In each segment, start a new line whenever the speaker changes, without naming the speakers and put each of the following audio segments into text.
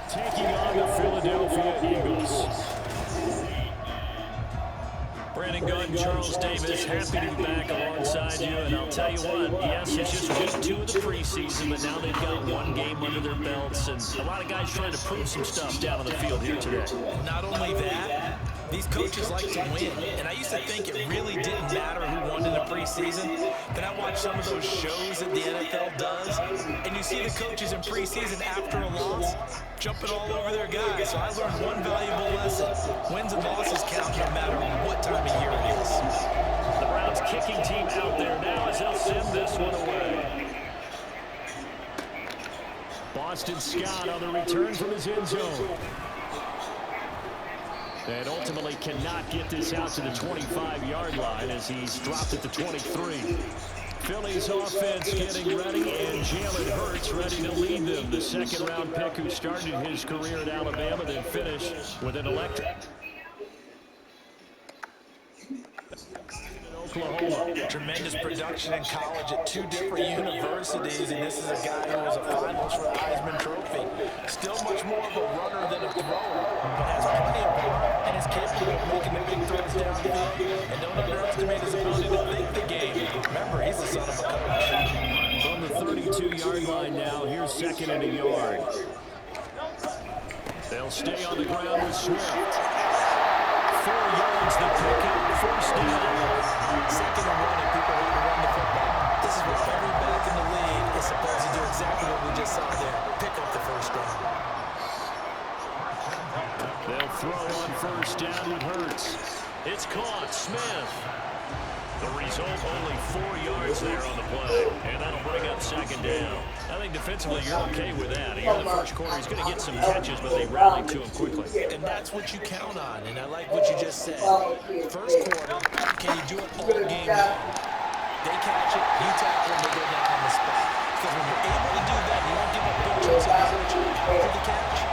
Taking on the Philadelphia Eagles. Brandon Gunn, Charles Davis, happy to be back alongside you. And I'll tell you what, yes, it's just week 2 of the preseason, but now they've got one game under their belts. And a lot of guys trying to prove some stuff down on the field here today.
Not only that, these coaches like to win. And I used to think it really didn't matter who won in the preseason. Then I watched some of those shows that the NFL does, and you see the coaches in preseason after a loss jumping all over their guys. So I learned one valuable lesson. Wins and losses count no matter what time of year it is.
The Browns kicking team out there now as they'll send this one away. Boston Scott on the return from his end zone. And ultimately cannot get this out to the 25-yard line as he's dropped at the 23. Philly's offense getting ready, and Jalen Hurts ready to lead them. The second-round pick who started his career at Alabama, then finished with an electric. Oklahoma.
Tremendous production in college at 2 different universities, and this is a guy who was a finalist for the Heisman Trophy. Still much more of a runner than a thrower, but has plenty of power and is capable of making the big throws downfield. And don't underestimate his ability to think the game. Remember, he's the son of a coach.
From the 32-yard line now, here's second and a yard. They'll stay on the ground with Swift. 4 yards the pickup, first down.
Second and 1, and people want to run the football. This is what every back in the league is supposed to do, exactly what we just saw there. Pick up the first down.
They'll throw on first down with Hurts. It's caught. Smith. The result, only 4 yards there on the play, and that'll bring up second down. I think defensively you're okay with that. Here in the first quarter, he's going to get some catches, but they rallied to him quickly.
And that's what you count on, and I like what you just said. First quarter, can you do it all game long? They catch it, you tackle them, they go down on the spot. Because when you're able to do that, you don't give up big chunks of coverage after the catch.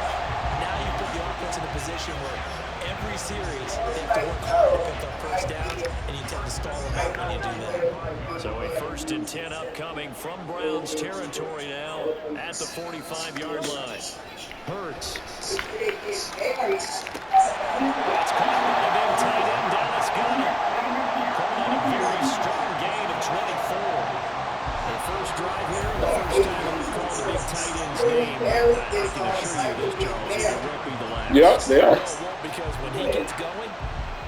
Now you put the offense in a position where every series they have to work hard to pick up first downs, and you tend to stall them out when you do that.
So a 1st and 10 upcoming from Browns territory now at the 45-yard line. Hurts. That's caught by a big tight end, Dallas Goedert. Calling a very strong gain of 24. Their first drive here, the first time that we've called the big tight end's name. I can assure you this, Charles, it won't be the last.
Yep, they are.
Because when he gets going,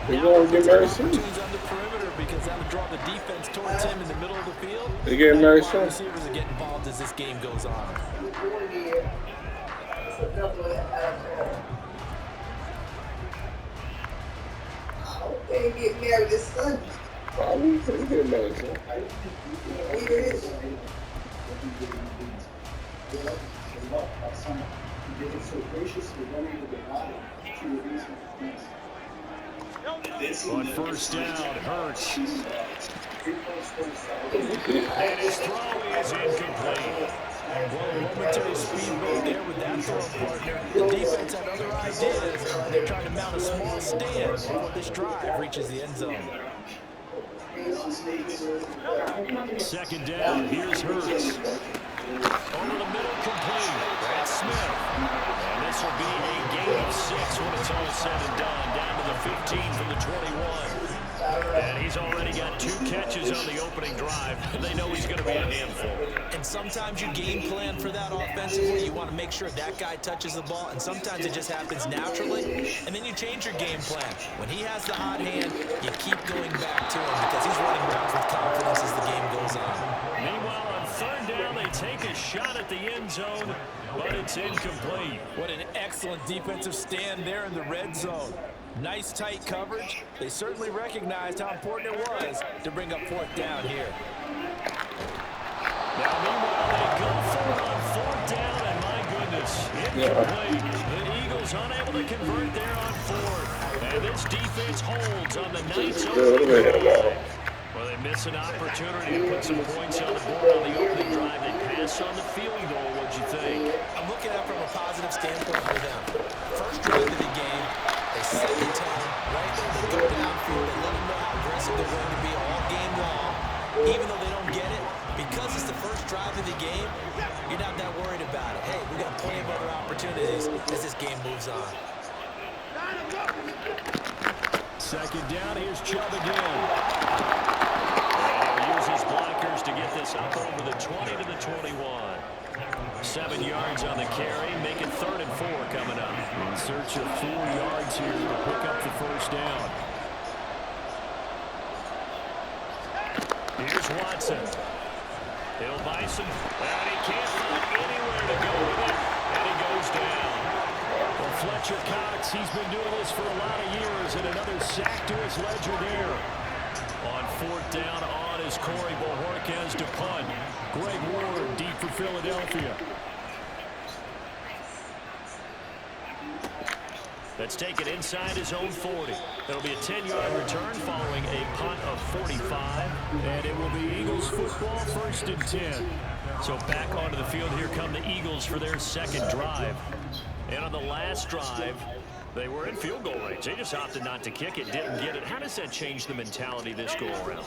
They're going to get very soon.
on the perimeter because that'll draw the defense towards him in the middle of the field.
They're getting very soon.
Receivers are getting involved as this game goes on.
They get married this Sunday.
Probably. They get married soon.
On first down, Hurts. And his throw is incomplete.
Well, momentary speed right there with that throw partner. The defense had other ideas. They're trying to mount a small stand before this drive reaches the end zone.
Second down, here's Hurts. Over the middle, complete. That's Smith. And this will be a gain of 6 when it's all said and done. Down to the 15 from the 21. And he's already got 2 catches on the opening drive. They know he's going to be a handful.
And sometimes you game plan for that offensively. You want to make sure that guy touches the ball. And sometimes it just happens naturally. And then you change your game plan. When he has the hot hand, you keep going back to him because he's running routes with confidence as the game goes on.
Meanwhile, on third down, they take a shot at the end zone, but it's incomplete.
What an excellent defensive stand there in the red zone. Nice tight coverage. They certainly recognized how important it was to bring up 4th down here.
Now, meanwhile, they go for it on 4th down, and my goodness, incomplete. The Eagles unable to convert there on 4th. And this defense holds on the Knights' opening drive. Well, they miss an opportunity to put some points on the board on the opening drive. They pass on the field goal. What'd you think?
I'm looking at it from a positive standpoint for them. First drive of the game, they set the tone right there. They go downfield. They let them know how aggressive they're going to be all game long. Even though they don't get it, because it's the first drive of the game, you're not that worried about it. Hey, we got plenty of other opportunities. opportunities as this game moves on.
Second down, here's Chubb again. And he'll use his blockers to get this up over the 20 to the 21. 7 yards on the carry, make it 3rd and 4 coming up. In search of 4 yards here to pick up the first down. Here's Watson. He'll buy some, and he can't find anywhere to go with it, and he goes down. Well, Fletcher Cox, he's been doing this for a lot of years, and another sack to his ledger there. On 4th down, on is Corey Bojorquez to punt. Greg Ward deep for Philadelphia. Let's take it inside his own 40. It'll be a 10-yard return following a punt of 45. And it will be Eagles football, 1st and 10. So back onto the field, here come the Eagles for their second drive. And on the last drive, they were in field goal range. They just opted not to kick it, didn't get it. How does that change the mentality this go around?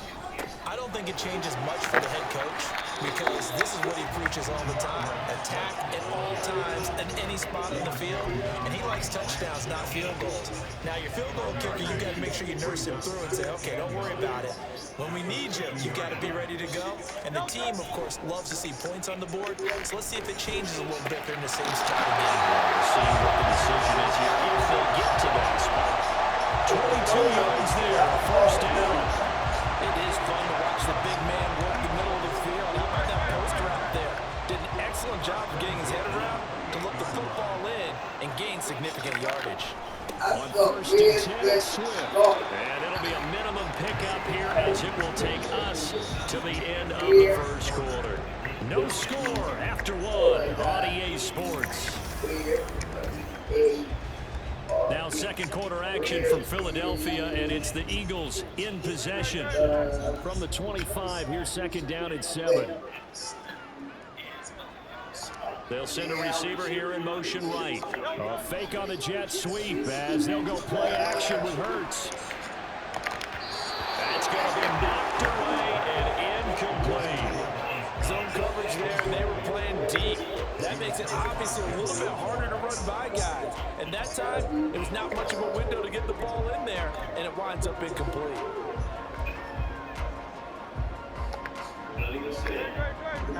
I don't think it changes much for the head coach because this is what he preaches all the time. Attack at all times in any spot on the field, and he likes touchdowns, not field goals. Now, your field goal kicker, you got to make sure you nurse him through and say, okay, don't worry about it. When we need you, you got to be ready to go. And the team, of course, loves to see points on the board. So let's see if it changes a little bit. They're in the same spot again.
We'll see what the decision is here if they get to that spot. 22 yards there, 1st down.
It is fun to watch the big man work the middle of the field. How about that poster out there? Did an excellent job of getting his head around to look the football in and gain significant yardage.
On 1st and 10, Swift. And it'll be a minimum pickup here as it will take us to the end of the first quarter. No score after 1 on EA Sports. Now second quarter action from Philadelphia, and it's the Eagles in possession. From the 25, here's 2nd down at 7. They'll send a receiver here in motion right. A fake on the jet sweep as they'll go play action with Hurts. That's going to be knocked away and incomplete.
Zone coverage there, and they were playing deep. That makes it obviously a little bit harder to run by guys. And that time, it was not much of a window to get the ball in there, and it winds up incomplete.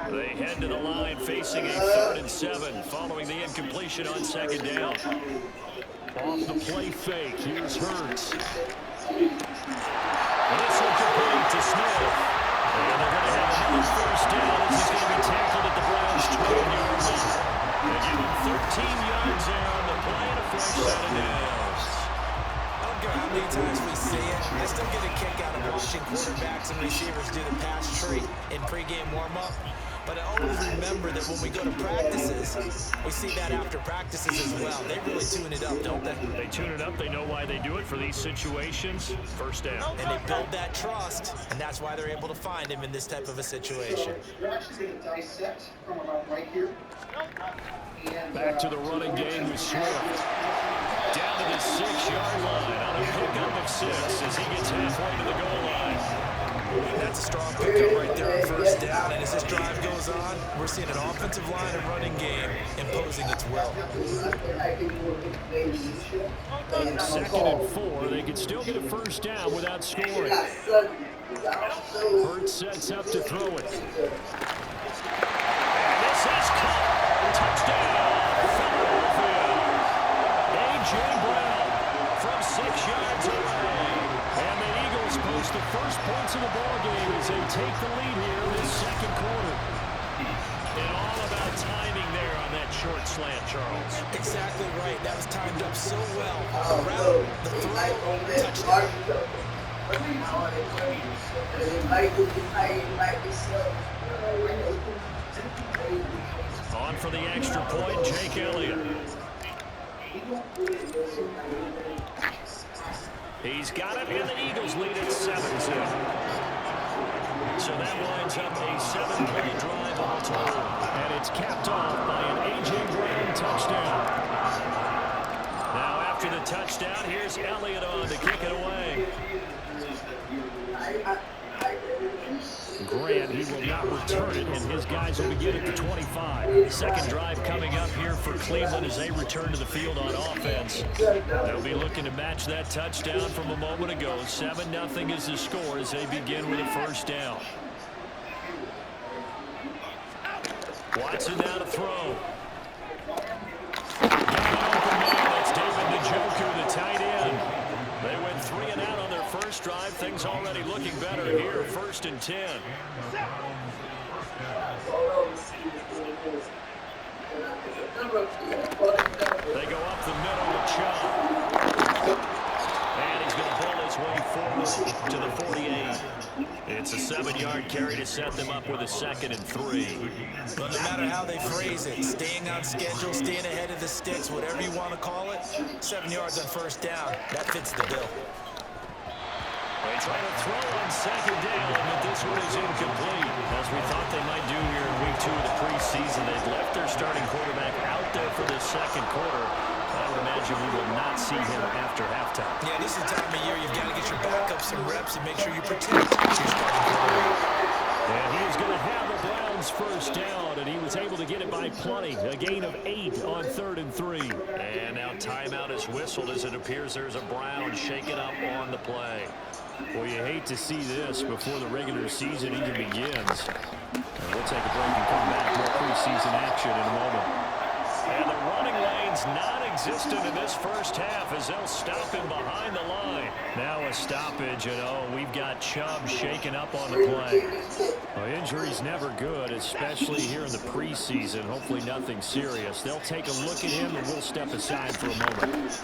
They head to the line facing a 3rd and 7 following the incompletion on 2nd down. Off the play fake, here's Hurts. This will complete to Smith. And they're going to have another 1st down as he's going to be tackled at the Browns' 12-yard line. They give him 13 yards there on the play and a fresh set of downs.
I don't care how many times we see it. I still get a kick out of watching quarterbacks and receivers do the pass tree in pregame warm-up. But I always remember that when we go to practices, we see that after practices as well. They really tune it up, don't they?
They tune it up. They know why they do it for these situations. 1st down.
And they build that trust, and that's why they're able to find him in this type of a situation.
Back to the running game with Swift. Down to the 6-yard line on a pickup of 6 as he gets halfway to the goal line.
That's a strong pickup right there on 1st down, and as this drive goes on, we're seeing an offensive line and running game imposing its will.
2nd and 4, they could still get a 1st down without scoring. Hurts sets up to throw it. And this is caught. Touchdown, Philadelphia. A.J. Brown from 6 yards away. And the Eagles post the first points of the ballgame as they take the lead here in this 2nd quarter. And all about timing there on that short slant, Charles.
Exactly right. That was timed up so well. Around the throw, touchdown.
On for the extra point, Jake Elliott. He's got it, and the Eagles lead at 7-0. So that winds up a 7-play drive all total. And it's capped off by an A.J. Brown touchdown. Now after the touchdown, here's Elliott on to kick it away. Grant, he will not return it, and his guys will begin at the 25. Second drive coming up here for Cleveland as they return to the field on offense. They'll be looking to match that touchdown from a moment ago. 7-0 is the score as they begin with a first down. Watson now to throw. That's David Njoku, the tight end. They went 3 and out on their first drive. Things already looking better here. 1st and 10. They go up the middle with Chubb. And he's going to pull his way forward to the 48. It's a 7-yard carry to set them up with a 2nd and 3.
But no matter how they phrase it, staying on schedule, staying ahead of the sticks, whatever you want to call it, 7 yards on first down, that fits the bill.
They try to throw on 2nd down, but this one is incomplete. As we thought they might do here in week 2 of the preseason, they've left their starting quarterback out there for the 2nd quarter. I would imagine we will not see him after halftime.
Yeah, this is the time of year you've got to get your backup some reps and make sure you protect your starting quarterback.
And he is going to have the Browns first down, and he was able to get it by plenty. A gain of 8 on 3rd and 3. And now timeout is whistled as it appears there's a Brown shaken up on the play. Well, you hate to see this before the regular season even begins. And we'll take a break and come back. More preseason action in a moment. And the running lane's non-existent in this first half as they'll stop him behind the line. Now a stoppage, and we've got Chubb shaken up on the play. Well, injury's never good, especially here in the preseason. Hopefully nothing serious. They'll take a look at him, and we'll step aside for a moment.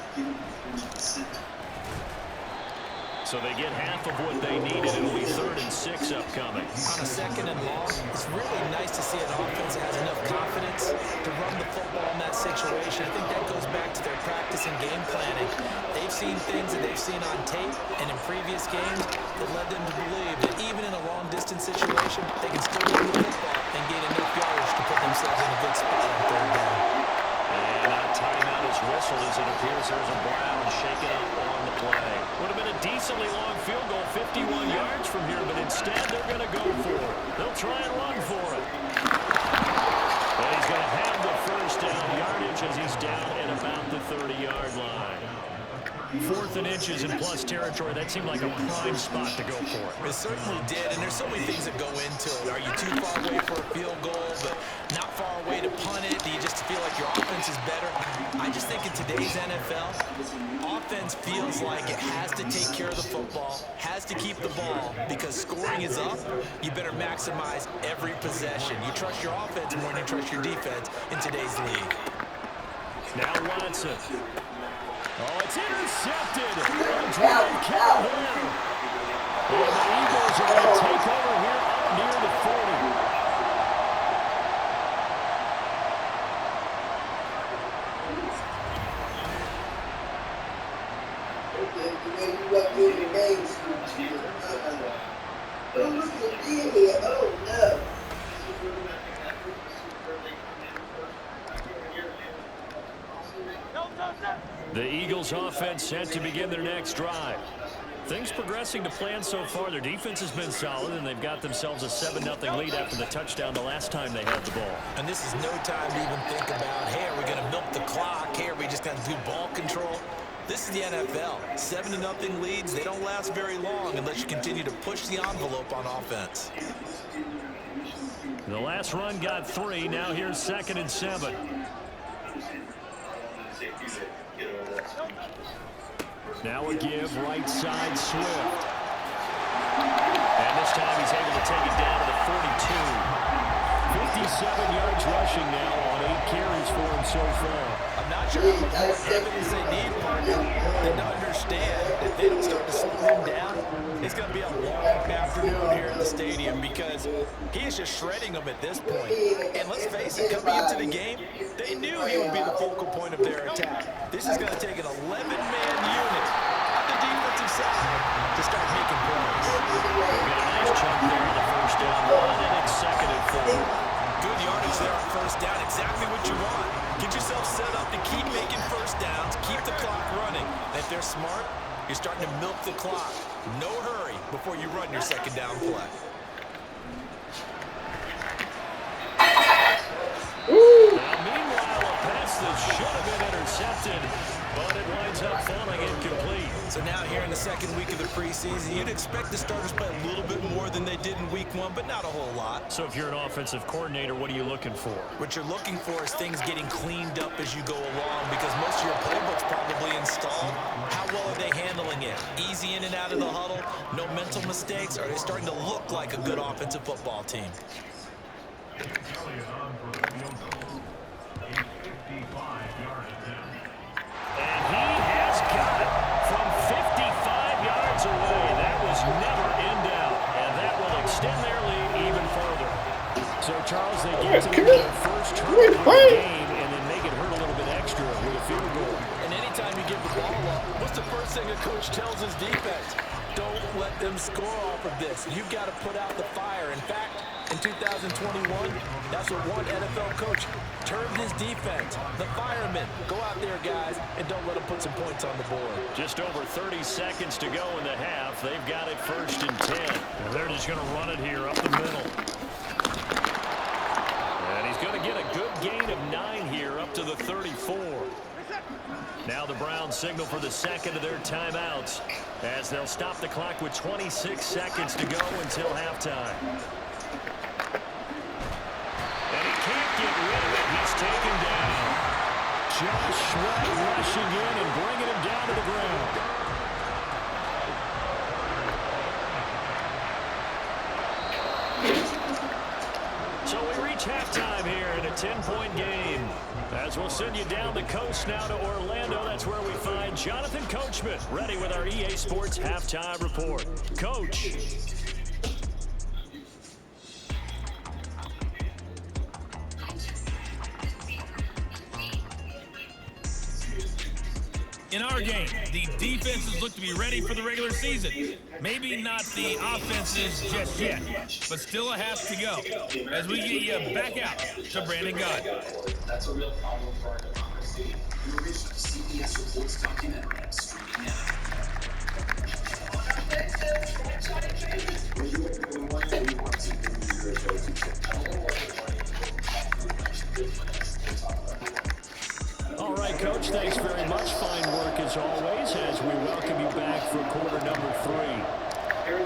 So they get half of what they needed. It'll be 3rd and 6 upcoming.
On a 2nd and long, it's really nice to see an offense that has enough confidence to run the football in that situation. I think that goes back to their practice and game planning. They've seen things that they've seen on tape and in previous games that led them to believe that even in a long-distance situation, they can still run the football and gain enough yardage to put themselves in a good spot on 3rd down.
And a timeout is whistled as it appears there's a Brown shaken up on the play. Would have been a decently long field goal, 51 yards from here, but instead they're going to go for it. They'll try and run for it. And he's going to have the first down yardage as he's down at about the 30-yard line. 4th and inches in plus territory. That seemed like a prime spot to go for it.
It certainly did, and there's so many things that go into it. Are you too far away for a field goal, but not far away to punt it? Do you just feel like your offense is better? I just think in today's NFL, offense feels like it has to take care of the football, has to keep the ball, because scoring is up. You better maximize every possession. You trust your offense more than you trust your defense in today's league.
Now Watson. Oh, it's intercepted. Drive count here. And the Eagles are going to take over here up near the 40.
Oh, no.
The Eagles offense set to begin their next drive. Things progressing to plan so far. Their defense has been solid, and they've got themselves a 7-0 lead after the touchdown the last time they had the ball.
And this is no time to even think about, hey, are we going to milk the clock? Hey, are we just going to do ball control? This is the NFL. 7-0 leads, they don't last very long unless you continue to push the envelope on offense.
The last run got 3. Now here's 2nd and 7. Now a give, right side, Swift. And this time he's able to take it down to the 42. 57 yards rushing now on 8 carries for him so far.
I'm not sure how much more evidence they need, partner, than to understand that they don't start to slow him down. It's going to be a long afternoon here in the stadium because he is just shredding them at this point. And let's face it, coming into the game, they knew he would be the focal point of their attack. This is going to take an 11-man unit on the defensive side to start making plays.
Got a nice chunk there on the first down run, and it's 2nd and 4.
Good yardage there on first down, exactly what you want. Get yourself set up to keep making first downs, keep the clock running. And if they're smart, you're starting to milk the clock. No hurry before you run your second down play.
Now, meanwhile, a pass that should have been intercepted, but it winds up falling incomplete.
So now here in the second week of the preseason, you'd expect the starters to play a little bit more than they did in week 1, but not a whole lot.
So if you're an offensive coordinator, what are you looking for?
What you're looking for is things getting cleaned up as you go along, because most of your playbook's probably installed. How well are they handling it? Easy in and out of the huddle? No mental mistakes? Are they starting to look like a good offensive football team?
And he has got it from 55 yards away. That was never in doubt, and that will extend their lead even further. So, Charles, they get to their first turnover of the game and then make it hurt a little bit extra with a field goal.
And anytime you give the ball up, what's the first thing a coach tells his defense? Don't let them score off of this. You've got to put out the fire. In fact, in 2021, that's what one NFL coach termed his defense. The firemen. Go out there, guys, and don't let them put some points on the board.
Just over 30 seconds to go in the half. They've got it 1st and 10. And they're just going to run it here up the middle. And he's going to get a good gain of 9 here up to the 34. Now the Browns signal for the second of their timeouts as they'll stop the clock with 26 seconds to go until halftime. And he can't get rid of it. He's taken down. Josh Sweat rushing in and bringing him down to the ground. So we reach halftime here in a 10-point game. As we'll send you down the coast now to Orlando, that's where we find Jonathan Coachman, ready with our EA Sports Halftime Report. Coach.
In our game, the defenses look to be ready for the regular season. Maybe not the offenses just yet, but still a half to go. As we get you back out to Brandon God.
That's a real problem for our democracy. The original CBS Reports documentary streaming now.
All right, Coach, thanks very much. Fine work as always as we welcome you back for quarter number 3.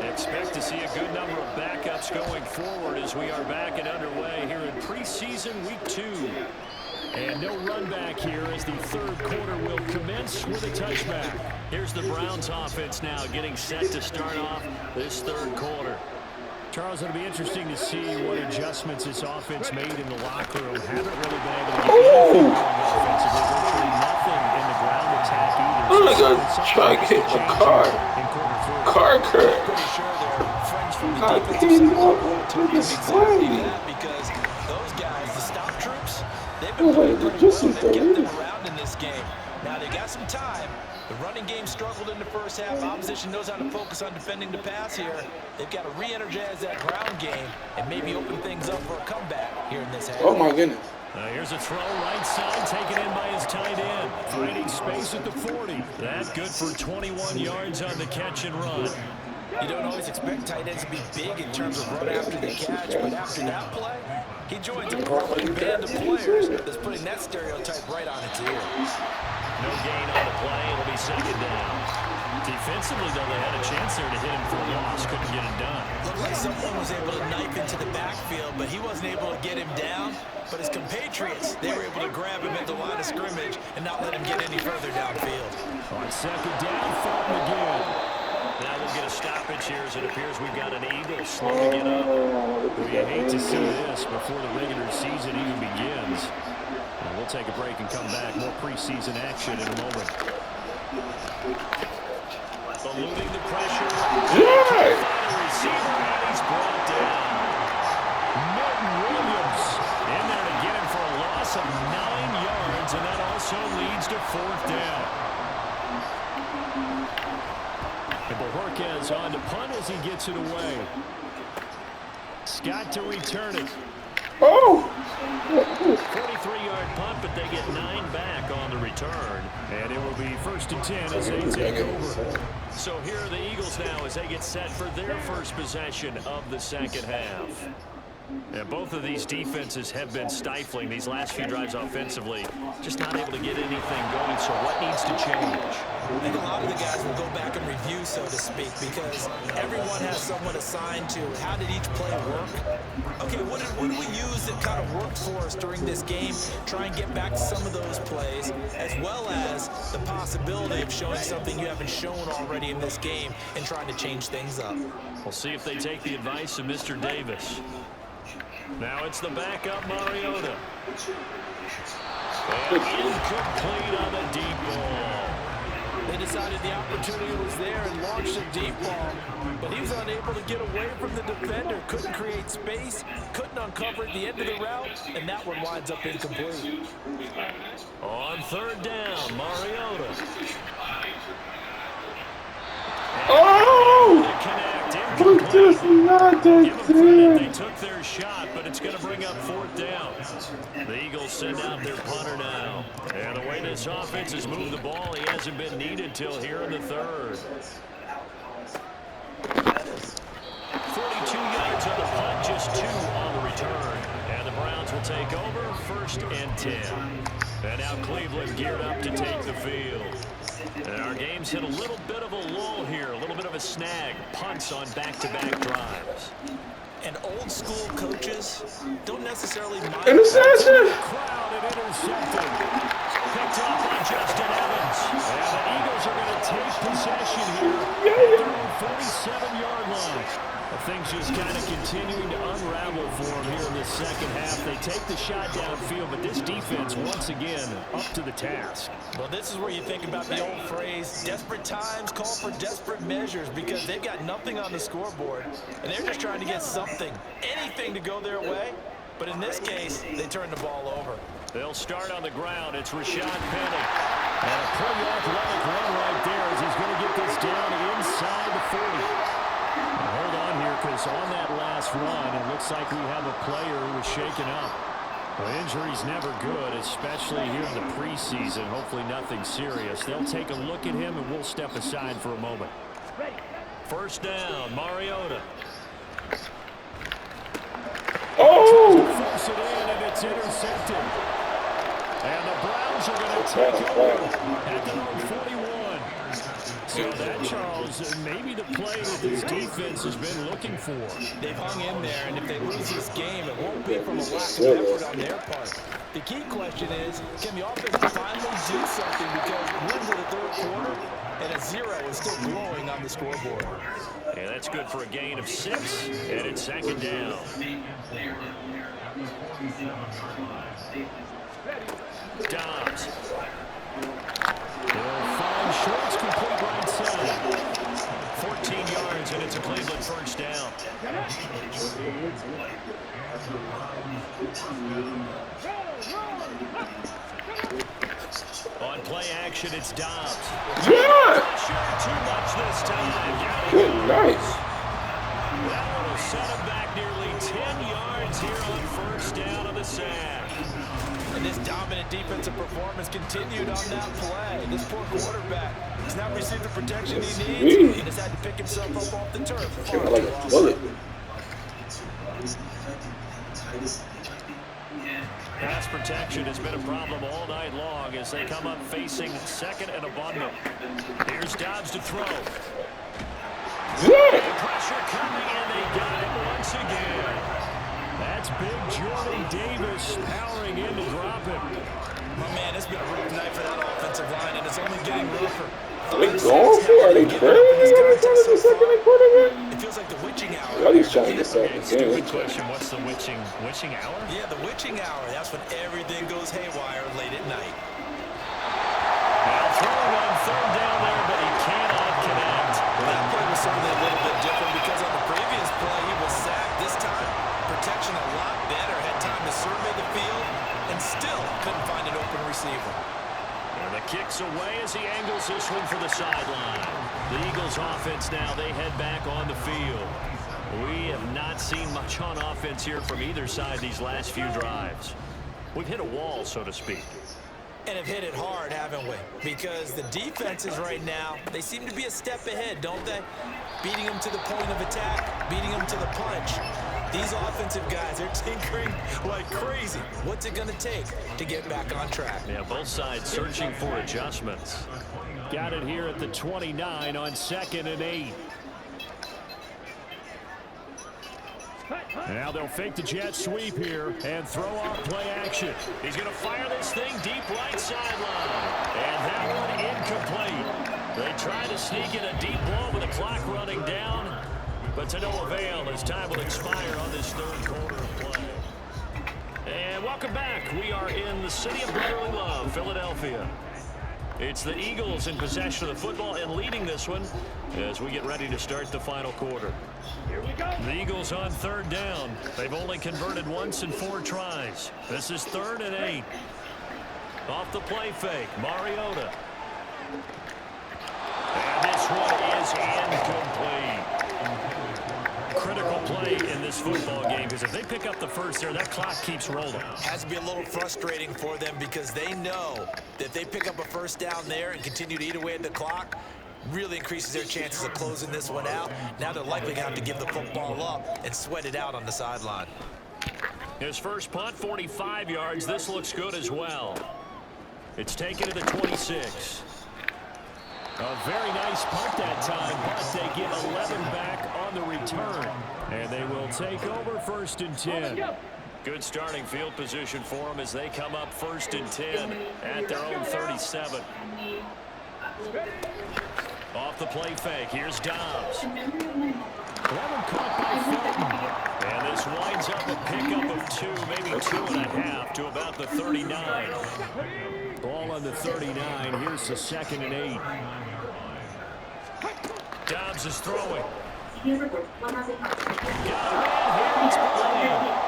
Expect to see a good number of backups going forward as we are back and underway here in preseason week 2. And no run back here as the third quarter will commence with a touchback. Here's the Browns offense now getting set to start off this third quarter. Charles, it'll be interesting to see what adjustments this offense made in the locker room. Haven't really been able to get anything going offensively. Virtually nothing in the ground attack either.
I'm gonna try to hit the car. Car curve.
Pretty sure they're friends from the
God,
defensive
damn,
side to do
this
exactly
slimy.
that, because those guys, the stop troops, they've
Oh,
been
wait,
playing
the
pretty well.
juices
They've kept them
there.
around in this game. Now they got some time. The running game struggled in the first half. Opposition knows how to focus on defending the pass here. They've got to re-energize that ground game and maybe open things up for a comeback here in this half.
Oh my goodness.
Here's a throw right side taken in by his tight end. Finding space at the 40. That good for 21 yards on the catch and run.
You don't always expect tight ends to be big in terms of run after the catch, but after that play, he joins a perfect band of players that's putting that stereotype right on its ear.
No gain on the play. It'll be second down. Defensively, though, they had a chance there to hit him for a loss. Couldn't get it done.
Looked like someone was able to knife into the backfield, but he wasn't able to get him down. But his compatriots, they were able to grab him at the line of scrimmage and not let him get any further downfield.
On second down, Fulton again. Now we'll get a stoppage here as it appears we've got an Eagle slow to get up. We hate to see this before the regular season even begins. And we'll take a break and come back. More preseason action in a moment. Eluding the pressure.
Yeah.
Receiver, and he's brought down. Milton Williams in there to get him for a loss of 9 yards, and that also leads to fourth down. And Bojorquez on to punt as he gets it away. Scott to return it.
Oh.
45 3-yard punt, but they get 9 back on the return. And it will be 1st and 10 as they take over. So here are the Eagles now as they get set for their first possession of the second half. Yeah, both of these defenses have been stifling these last few drives offensively. Just not able to get anything going, so what needs to change?
I think a lot of the guys will go back and review, so to speak, because everyone has someone assigned to how did each play work. Okay, what did we use that kind of worked for us during this game? Try and get back to some of those plays, as well as the possibility of showing something you haven't shown already in this game and trying to change things up.
We'll see if they take the advice of Mr. Davis. Now it's the backup Mariota. And incomplete on the deep ball.
They decided the opportunity was there and launched a deep ball, but he was unable to get away from the defender, couldn't create space, couldn't uncover at the end of the route, and that one winds up incomplete.
On 3rd down, Mariota.
Put this not
They took their shot, but it's going to bring up 4th down. The Eagles send out their punter now. And the way this offense has moved the ball, he hasn't been needed till here in the 3rd. 42 yards on the punt, just 2 on the return. And the Browns will take over 1st and 10. And now Cleveland geared up to take the field. And our game's hit a little bit of a lull here, a little bit of a snag. Punts on back-to-back drives.
And old school coaches don't necessarily mind.
interception.
Crowd and intercepted. Picked up by Justin Evans. And the Eagles are going to take possession here at their own 47-yard line. Things just kind of continuing to unravel for them here in the second half. They take the shot downfield, but this defense, once again, up to the task.
Well, this is where you think about the old phrase, desperate times call for desperate measures, because they've got nothing on the scoreboard, and they're just trying to get something, anything to go their way. But in this case, they turn the ball over.
They'll start on the ground. It's Rashad Penny. And a pretty athletic run right there as he's going to get this down inside the 40. Hold on here, because on that last run, it looks like we have a player who was shaken up. Well, injury's never good, especially here in the preseason. Hopefully nothing serious. They'll take a look at him, and we'll step aside for a moment. 1st down, Mariota. Force it in, and it's intercepted. And the Browns are going to take over at their own 41. So that, Charles, maybe the play that this defense has been looking for.
They've hung in there, and if they lose this game, it won't be from a lack of effort on their part. The key question is, can the offense finally do something, because we're into the 3rd quarter, and a 0 is still glowing on the scoreboard.
And that's good for a gain of 6, and it's 2nd down. Dobbs. They'll find Shorts complete right side. 14 yards, and it's a Cleveland 1st down. On play action, it's Dobbs.
Yeah.
Too much this time.
Good, nice.
That one will set him back nearly 10 yards here on 1st down on the sack.
And this dominant defensive performance continued on that play. This poor quarterback has not received the protection he needs and has had to pick himself up off the turf.
Came out like a bullet.
Pass protection has been a problem all night long as they come up facing 2nd and abundant. Here's Dobbs to throw.
Yeah.
Pressure coming, and they got it once again. That's big Jordan Davis powering in to drop him.
My man, it's been a rough night for that offensive line, and it's only getting rougher.
Are they going for it? Are they trailing this contest the second they put him in?
It feels like the witching hour.
Y'all just trying to get something.
Stupid question. What's the witching hour?
Yeah, the witching hour. That's when everything goes haywire late at night.
Now throwing on 3rd down there, but he cannot connect.
Well, that play was certainly a little bit different because on the previous play, he was sacked. This time, protection a lot better. Had time to survey the field and still couldn't find an open receiver.
And the kick's away as he angles this one for the sideline. The Eagles offense now, they head back on the field. We have not seen much on offense here from either side these last few drives. We've hit a wall, so to speak.
And have hit it hard, haven't we? Because the defenses right now, they seem to be a step ahead, don't they? Beating them to the point of attack, beating them to the punch. These offensive guys are tinkering like crazy. What's it going to take to get back on track?
Yeah, both sides searching for adjustments. Got it here at the 29 on 2nd and 8. Now they'll fake the jet sweep here and throw off play action. He's going to fire this thing deep right sideline. And that one incomplete. They try to sneak in a deep ball with the clock running down, but to no avail as time will expire on this third quarter of play. And welcome back. We are in the city of brotherly love, Philadelphia. It's the Eagles in possession of the football and leading this one as we get ready to start the final quarter. Here we go. The Eagles on 3rd down. They've only converted once in 4 tries. This is 3rd and 8. Off the play fake, Mariota. And this one is incomplete. Critical play in this football game because if they pick up the first there, that clock keeps rolling.
Has to be a little frustrating for them because they know that if they pick up a first down there and continue to eat away at the clock, really increases their chances of closing this one out. Now they're likely going to have to give the football up and sweat it out on the sideline.
His first punt, 45 yards. This looks good as well. It's taken to the 26. A very nice punt that time, but they get 11 back on the return. And they will take over 1st and 10. Good starting field position for them as they come up 1st and 10 at their own 37. Off the play fake, here's Dobbs. That one caught by Felton. And this winds up a pickup of 2, maybe 2.5 to about the 39. Ball on the 39. Here's the 2nd and 8. Dobbs is throwing. Got a man here. It's Brady.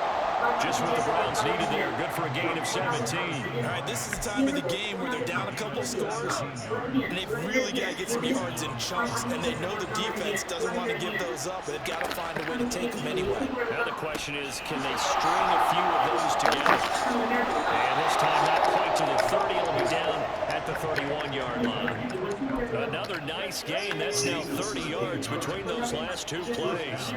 Just what the Browns needed there. Good for a gain of 17.
All right, this is the time of the game where they're down a couple of scores, and they've really got to get some yards in chunks, and they know the defense doesn't want to give those up, but they've got to find a way to take them anyway.
Now the question is, can they string a few of those together? And this time not quite to the 30. It'll be down at the 31-yard line. Another nice gain. That's now 30 yards between those last 2 plays.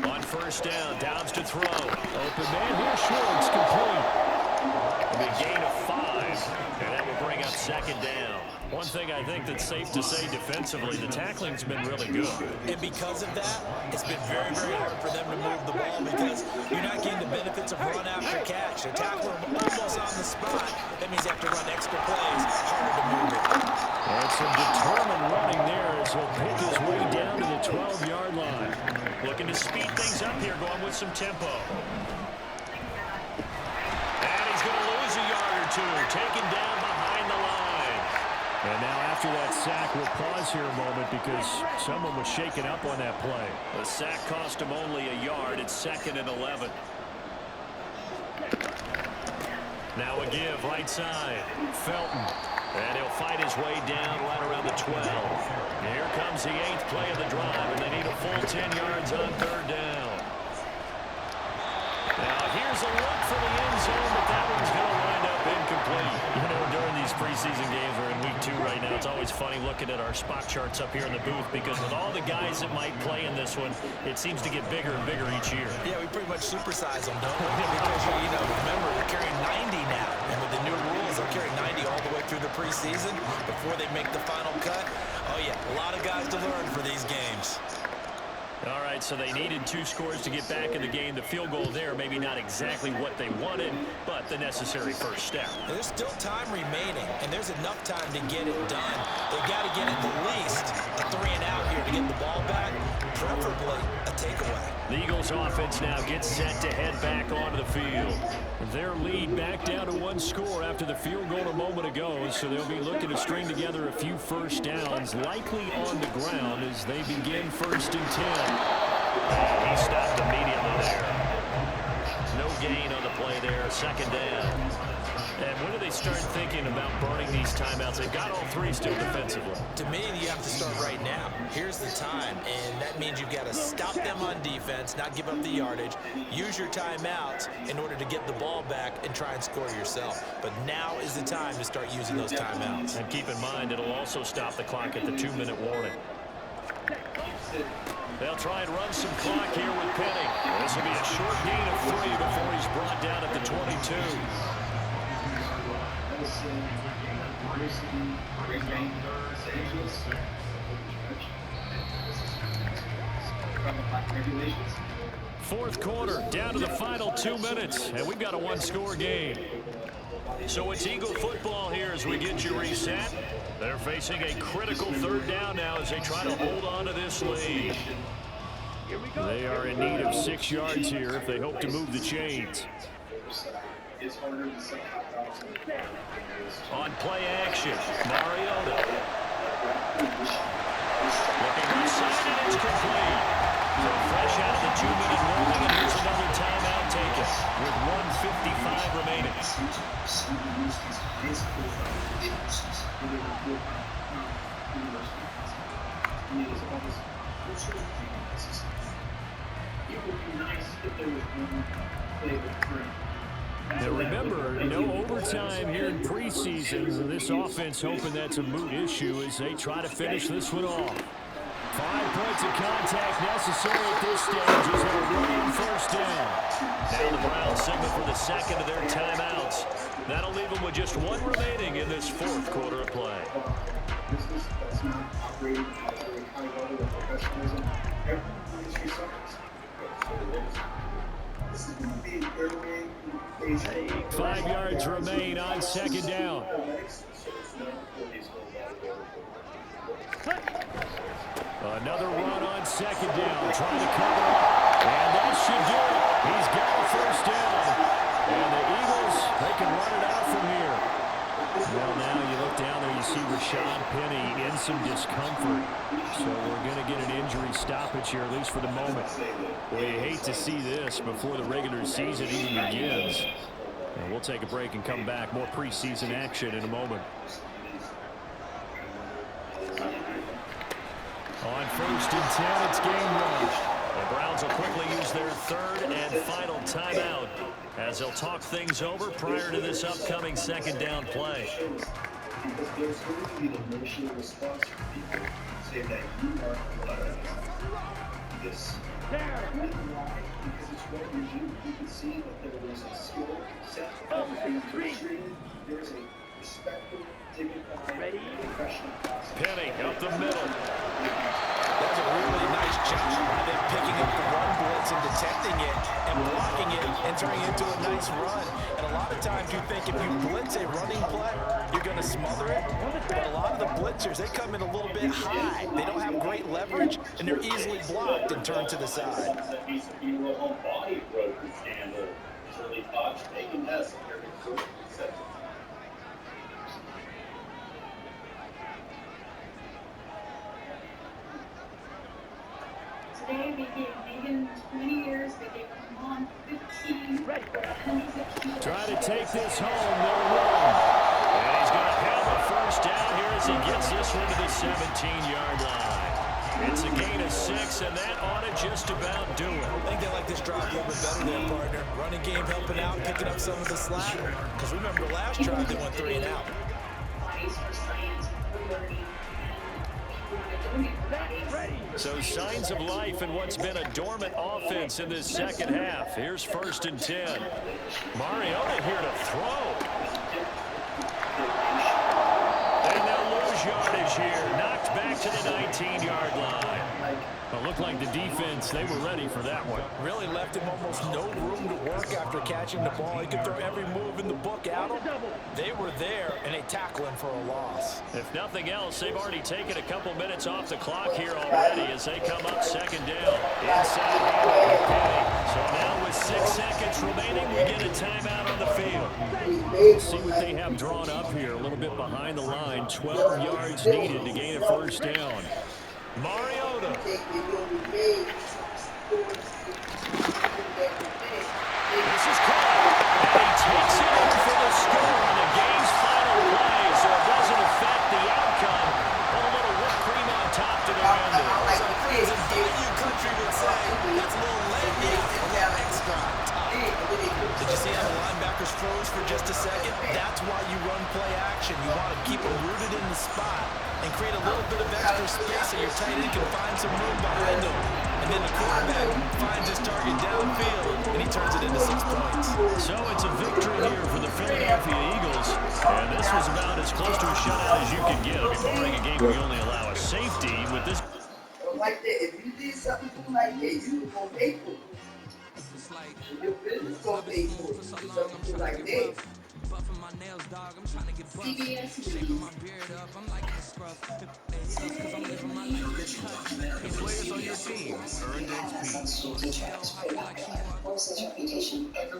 On 1st down, Dobbs to throw. Open man here, Schwartz, complete. It'll be a gain of 5, and that will bring up 2nd down. One thing I think that's safe to say defensively, the tackling's been really good.
And because of that, it's been very, very hard for them to move the ball because you're not getting the benefits of run after catch. They're tackling them almost on the spot. That means they have to run extra plays, harder to move it.
And some determined running there as he'll pick his way down to the 12-yard line. Looking to speed things up here, going with some tempo. And he's going to lose a yard or 2, taken down behind the line. And now after that sack, we'll pause here a moment because someone was shaken up on that play. The sack cost him only a yard. It's 2nd and 11. Now a give, right side. Felton. And he'll fight his way down right around the 12. Here comes the 8th play of the drive, and they need a full 10 yards on 3rd down. Now here's a look for the end zone, but that one's going to wind up incomplete. You know, during these preseason games, we're in week 2 right now. It's always funny looking at our spot charts up here in the booth because with all the guys that might play in this one, it seems to get bigger and bigger each year.
Yeah, we pretty much supersize them, don't we? Because, you know, remember, they're carrying 90 now. And with the new rules, they'll carry 90 all the way through the preseason before they make the final cut. Oh, yeah, a lot of guys to learn for these games.
All right, so they needed 2 scores to get back in the game. The field goal there, maybe not exactly what they wanted, but the necessary first step.
There's still time remaining, and there's enough time to get it done. They've got to get at the least a 3-and-out here to get the ball back, preferably a takeaway.
The Eagles offense now gets set to head back onto the field. Their lead back down to 1 score after the field goal a moment ago, so they'll be looking to string together a few first downs, likely on the ground as they begin 1st and 10. He stopped immediately there. No gain on the play there, 2nd down. And when do they start thinking about burning these timeouts? They've got all three still defensively.
To me, you have to start right now. Here's the time, and that means you've got to stop them on defense, not give up the yardage, use your timeouts in order to get the ball back and try and score yourself. But now is the time to start using those timeouts.
And keep in mind, it'll also stop the clock at the 2-minute warning. They'll try and run some clock here with Penny. This will be a short gain of 3 before he's brought down at the 22. Fourth quarter, down to the final 2 minutes, and we've got a one-score game. So it's Eagle football here as we get you reset. They're facing a critical third down now as they try to hold on to this lead. They are in need of 6 yards here if they hope to move the chains. On play action, Mariota. Looking inside, and it's complete. So fresh out of the 2-minute warning, and here's another timeout taken with 1:55 remaining. Now remember, no overtime here in preseason. This offense hoping that's a moot issue as they try to finish this one off. 5 points of contact necessary at this stage as they're running first down. Now the Browns signal for the second of their timeouts. That'll leave them with just 1 remaining in this fourth quarter of play.
That's not operating at a very high level of professionalism. Every industry suffers. This is going to be a
5 yards remain on second down. Another run on second down, trying to cover up, and that should do it. He's got a first down, and the Eagles, they can run it out from here. Well, now you look down there, you see Rashad Penny in some discomfort, so we're going to get an injury stoppage here, at least for the moment. We hate to see this before the regular season even begins. And we'll take a break and come back. More preseason action in a moment. On 1st and 10, it's game 1. The Browns will quickly use their third and final timeout as they'll talk things over prior to this upcoming second down play.
Because there's going to be an emotional response from people saying that you are allowed this. And why? Because it's what you do. You can see that there was a skill set of demonstrated. There is a respectful, dignified, professional process.
Penny up the middle.
That's a really nice job by them picking up the run blitz and detecting it and blocking it and turning it into a nice run. And a lot of times you think if you blitz a running play, you're going to smother it. But a lot of the blitzers, they come in a little bit high. They don't have great leverage, and they're easily blocked and turned to the side.
Today they gave Megan 20 years, they gave her mom 15.
Try to take this home, no run. And he's going to have a first down here as he gets this one to the 17-yard line. It's a gain of 6, and that ought to just about do it.
I think they like this drive a little bit better there, partner. Running game helping out, picking up some of the slack. Because remember, last drive they went 3 and out.
So signs of life in what's been a dormant offense in this second half. Here's 1st and 10. Mariota here to throw. And they'll lose yardage here. Knocked back to the 19-yard line. It looked like the defense, they were ready for that one.
Really left him almost no room to work after catching the ball. He could throw every move in the book at him. They were there, and they tackle him for a loss.
If nothing else, they've already taken a couple minutes off the clock here already as they come up second down. Inside with Penny. So now with 6 seconds remaining, we get a timeout on the field. Let's see what they have drawn up here. A little bit behind the line. 12 yards needed to gain a first down. Mariota. This is caught. And he takes it in for the score.
you see how the linebackers froze for just a second? That's why you run play action. You want to keep them rooted in the spot and create a little bit of extra space so your tight end can find some room behind him. And then the quarterback finds his target downfield, and he turns it into 6 points.
So it's a victory here for the Philadelphia Eagles. And this was about as close to a shutout as you can get. I mean, barring a game where you only allow a safety with this.
Like that, if you did something cool like that, you were going to pay for it. Your business going to pay for it. Something cool like that.
CBS
Players on your team earned XP.